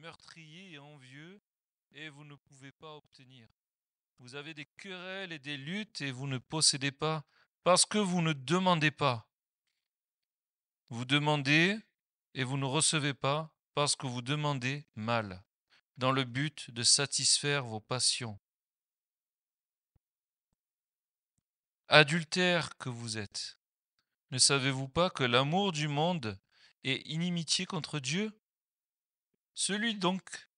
meurtriers et envieux, et vous ne pouvez pas obtenir. Vous avez des querelles et des luttes, et vous ne possédez pas, parce que vous ne demandez pas. Vous demandez, et vous ne recevez pas, parce que vous demandez mal, dans le but de satisfaire vos passions. Adultères que vous êtes, ne savez-vous pas que l'amour du monde est inimitié contre Dieu? Celui donc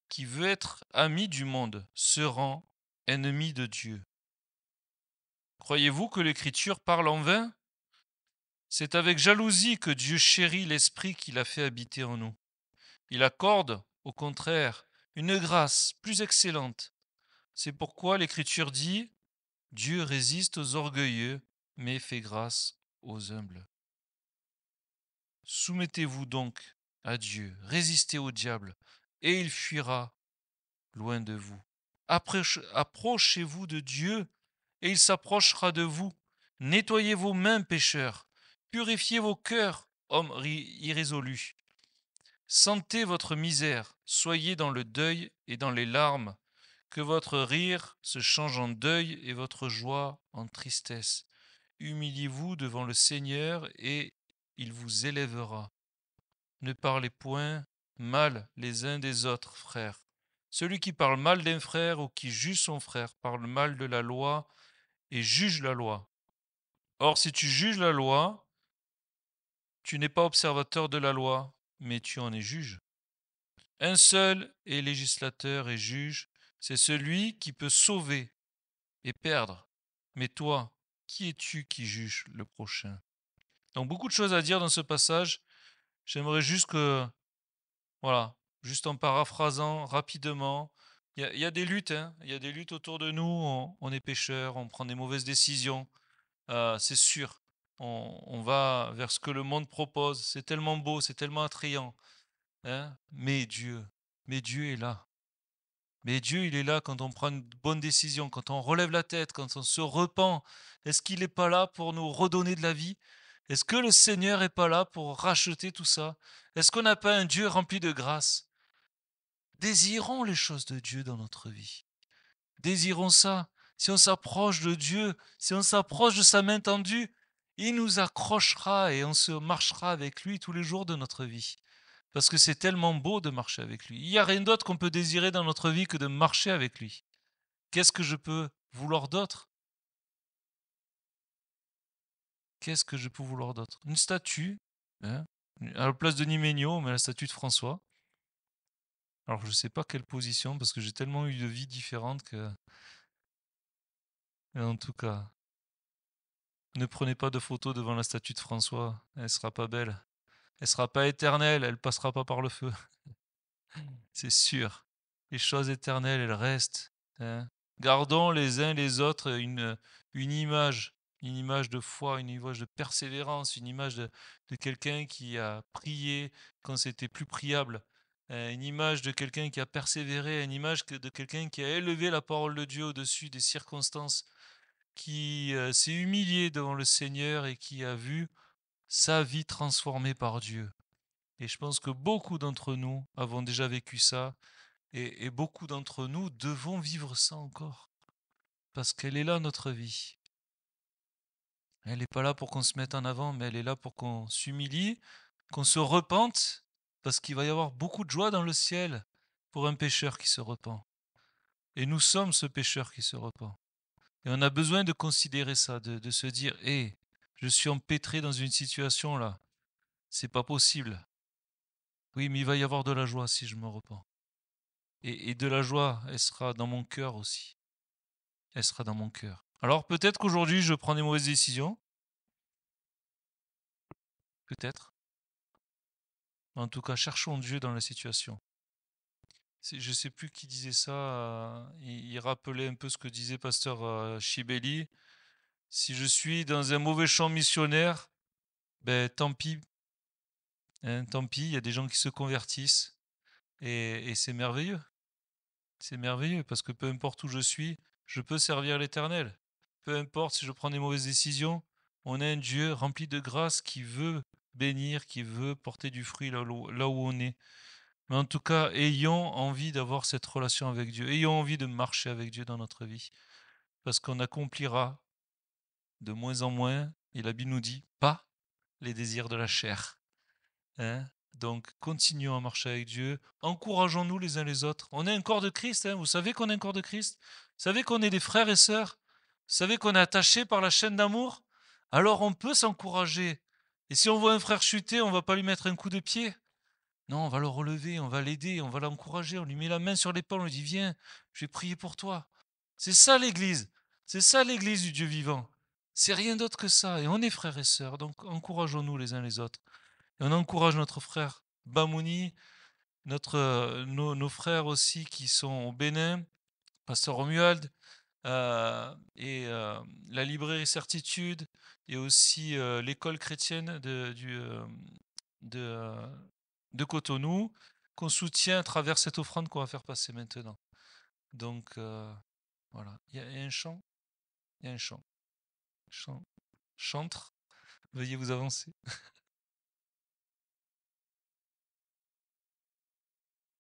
qui veut être ami du monde se rend ennemi de Dieu. Croyez-vous que l'Écriture parle en vain? C'est avec jalousie que Dieu chérit l'Esprit qu'il a fait habiter en nous. Il accorde, au contraire, une grâce plus excellente. C'est pourquoi l'Écriture dit: Dieu résiste aux orgueilleux, mais fait grâce aux humbles. Soumettez-vous donc à Dieu, résistez au diable, et il fuira loin de vous. Approchez-vous de Dieu, et il s'approchera de vous. Nettoyez vos mains, pécheurs, purifiez vos cœurs, hommes irrésolus. Sentez votre misère, soyez dans le deuil et dans les larmes, que votre rire se change en deuil et votre joie en tristesse. Humiliez-vous devant le Seigneur, et il vous élèvera. Ne parlez point mal les uns des autres, frères. Celui qui parle mal d'un frère ou qui juge son frère parle mal de la loi et juge la loi. Or, si tu juges la loi, tu n'es pas observateur de la loi, mais tu en es juge. Un seul est législateur et juge, c'est celui qui peut sauver et perdre. Mais toi, qui es-tu qui juge le prochain? Donc beaucoup de choses à dire dans ce passage. J'aimerais juste que, voilà, juste en paraphrasant rapidement, il y a des luttes, hein, il y a des luttes autour de nous, on est pécheurs, on prend des mauvaises décisions, c'est sûr. On va vers ce que le monde propose, c'est tellement beau, c'est tellement attrayant, hein, mais Dieu est là. Mais Dieu, il est là quand on prend une bonne décision, quand on relève la tête, quand on se repent. Est-ce qu'il n'est pas là pour nous redonner de la vie? Est-ce que le Seigneur n'est pas là pour racheter tout ça? Est-ce qu'on n'a pas un Dieu rempli de grâce? Désirons les choses de Dieu dans notre vie. Désirons ça. Si on s'approche de Dieu, si on s'approche de sa main tendue, il nous accrochera et on se marchera avec lui tous les jours de notre vie. Parce que c'est tellement beau de marcher avec lui. Il n'y a rien d'autre qu'on peut désirer dans notre vie que de marcher avec lui. Qu'est-ce que je peux vouloir d'autre? Qu'est-ce que je peux vouloir d'autre? Une statue, hein, à la place de Niménio, on met la statue de François. Alors je ne sais pas quelle position, parce que j'ai tellement eu de vies différentes que... Mais en tout cas, ne prenez pas de photos devant la statue de François, elle sera pas belle. Elle sera pas éternelle, elle passera pas par le feu. C'est sûr. Les choses éternelles, elles restent, hein. Gardons les uns les autres une une image de foi, une image de persévérance, une image de quelqu'un qui a prié quand c'était plus priable, une image de quelqu'un qui a persévéré, une image de quelqu'un qui a élevé la parole de Dieu au-dessus des circonstances, qui s'est humilié devant le Seigneur et qui a vu sa vie transformée par Dieu. Et je pense que beaucoup d'entre nous avons déjà vécu ça, et beaucoup d'entre nous devons vivre ça encore, parce qu'elle est là, notre vie. Elle n'est pas là pour qu'on se mette en avant, mais elle est là pour qu'on s'humilie, qu'on se repente, parce qu'il va y avoir beaucoup de joie dans le ciel pour un pécheur qui se repent. Et nous sommes ce pécheur qui se repent. Et on a besoin de considérer ça, de se dire, hé, je suis empêtré dans une situation là, c'est pas possible. Oui, mais il va y avoir de la joie si je me repens. Et de la joie, elle sera dans mon cœur aussi. Elle sera dans mon cœur. Alors peut-être qu'aujourd'hui je prends des mauvaises décisions, peut-être. Mais en tout cas, cherchons Dieu dans la situation. Je ne sais plus qui disait ça, il rappelait un peu ce que disait pasteur Chibeli. Si je suis dans un mauvais champ missionnaire, ben tant pis, hein, tant pis, il y a des gens qui se convertissent et c'est merveilleux. C'est merveilleux parce que peu importe où je suis, je peux servir l'Éternel. Peu importe si je prends des mauvaises décisions, on a un Dieu rempli de grâce qui veut bénir, qui veut porter du fruit là où on est. Mais en tout cas, ayons envie d'avoir cette relation avec Dieu. Ayons envie de marcher avec Dieu dans notre vie. Parce qu'on accomplira de moins en moins, et la Bible nous dit, pas les désirs de la chair. Hein. Donc, continuons à marcher avec Dieu. Encourageons-nous les uns les autres. On est un corps de Christ. Hein. Vous savez qu'on est un corps de Christ. Vous savez qu'on est des frères et sœurs. Vous savez qu'on est attachés par la chaîne d'amour. Alors, on peut s'encourager. Et si on voit un frère chuter, on va pas lui mettre un coup de pied. Non, on va le relever, on va l'aider, on va l'encourager, on lui met la main sur l'épaule, on lui dit viens, je vais prier pour toi. C'est ça l'Église. C'est ça l'Église du Dieu vivant. C'est rien d'autre que ça. Et on est frères et sœurs, donc encourageons-nous les uns les autres. Et on encourage notre frère Bamouni, nos frères aussi qui sont au Bénin, Pasteur Romuald, et la librairie Certitude, et aussi l'école chrétienne de, de Cotonou, qu'on soutient à travers cette offrande qu'on va faire passer maintenant. Donc voilà, il y a un chant, il y a un chant, chantre, veuillez vous avancer.